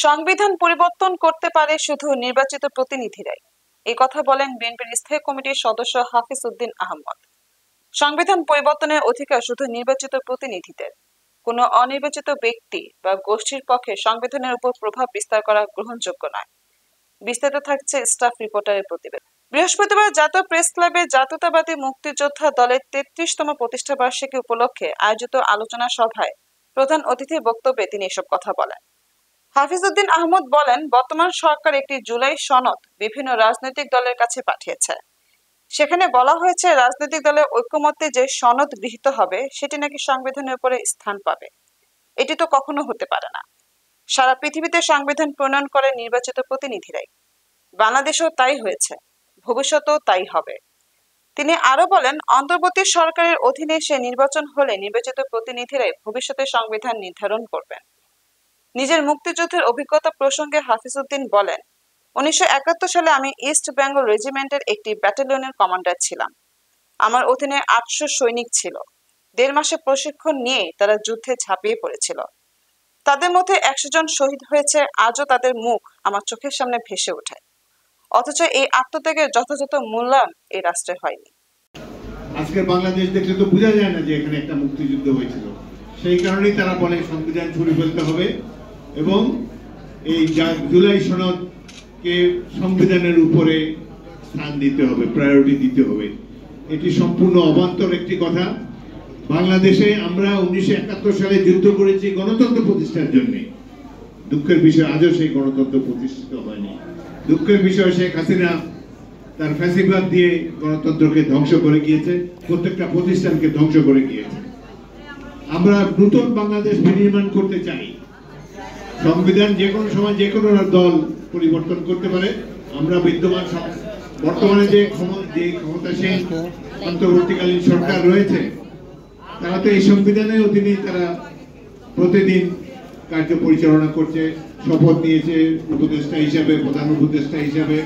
সংবিধান পরিবর্তন করতে পারে শুধু নির্বাচিত প্রতিনিধিরাই। এই কথা বলেন বিএনপির স্থায়ী কমিটির সদস্য হাফিজ উদ্দিন আহমদ। সংবিধান পরিবর্তনের অধিকার শুধু নির্বাচিত প্রতিনিধিদের। কোনো অনির্বাচিত ব্যক্তি বা গোষ্ঠীর পক্ষে সংবিধানের উপর প্রভাব বিস্তার করা গ্রহণযোগ্য নয়। বিস্তারিত থাকছে স্টাফ রিপোর্টারের প্রতিবেদন। বৃহস্পতিবার জাতীয় প্রেস ক্লাবে জাতীয়তাবাদী মুক্তিযোদ্ধা দলের 33তম প্রতিষ্ঠা বার্ষিকী উপলক্ষে আয়োজিত আলোচনা সভায় প্রধান অতিথির বক্তব্যে তিনি এসব কথা বলেন। হাফিজ উদ্দিন আহমদ বলেন, বর্তমান সরকার একটি জুলাই সনদ বিভিন্ন রাজনৈতিক দলের কাছে পাঠিয়েছে। সেখানে বলা হয়েছে রাজনৈতিক দলের ঐক্যমত্যে যে সনদ গৃহীত হবে সেটি নাকি সংবিধানের উপরে স্থান পাবে। এটি তো কখনো হতে পারে না। সারা পৃথিবীতে সংবিধান প্রণয়ন করে নির্বাচিত প্রতিনিধিরাই। বাংলাদেশেও তাই হয়েছে, ভবিষ্যতেও তাই হবে। তিনি আরো বলেন, অন্তর্বর্তী সরকারের অধীনে সে নির্বাচন হলে নির্বাচিত প্রতিনিধিরাই ভবিষ্যতে সংবিধান নির্ধারণ করবেন। নিজের মুক্তিযুদ্ধের অভিজ্ঞতা প্রসঙ্গে হাফিজ উদ্দিন বলেন, 1971 সালে আমি ইস্ট বেঙ্গল রেজিমেন্টের একটি ব্যাটালিয়নের কমান্ডার ছিলাম। আমার অধীনে 800 সৈনিক ছিল। 1.5 মাসের প্রশিক্ষণ নিয়ে তারা যুদ্ধে ঝাঁপিয়ে পড়েছিল। তাদের মধ্যে 100 জন শহীদ হয়েছে। আজও তাদের মুখ আমার চোখের সামনে ভেসে ওঠে। অথচ এই আত্মত্যাগের যথাযথ মূল্যায়ন এই রাষ্ট্রে হয়নি। আজকের বাংলাদেশ দেখলে তো বোঝা যায় না যে এখানে একটা মুক্তিযুদ্ধ হয়েছিল। সেই কারণেই তারা বলে সংবিধান ছুড়ে ফেলতে হবে এবং এই জুলাই সনদকে সংবিধানের উপরে স্থান দিতে হবে, প্রায়োরিটি দিতে হবে। এটি সম্পূর্ণ অবান্তর একটি কথা। বাংলাদেশে আমরা 1971 সালে যুদ্ধ করেছি গণতন্ত্র প্রতিষ্ঠার জন্য। দুঃখের বিষয় আজও সেই গণতন্ত্র প্রতিষ্ঠিত হয়নি। দুঃখের বিষয় শেখ হাসিনা তার ফ্যাসিবাদ দিয়ে গণতন্ত্রকে ধ্বংস করে গিয়েছে, প্রত্যেকটা প্রতিষ্ঠানকে ধ্বংস করে গিয়েছে। আমরা নতুন বাংলাদেশ বিনির্মাণ করতে চাই। সংবিধান যে কোনো সময় যে কোনো দল পরিবর্তন করতে পারে। আমরা বিদ্যমান বর্তমানে যে ক্ষমতাসীন অন্তর্বর্তীকালীন সরকার রয়েছে তারা তো এই সংবিধানের অধীনে তারা প্রতিদিন কার্য পরিচালনা করছে, শপথ নিয়েছে উপদেষ্টা হিসাবে, প্রধান উপদেষ্টা হিসাবে।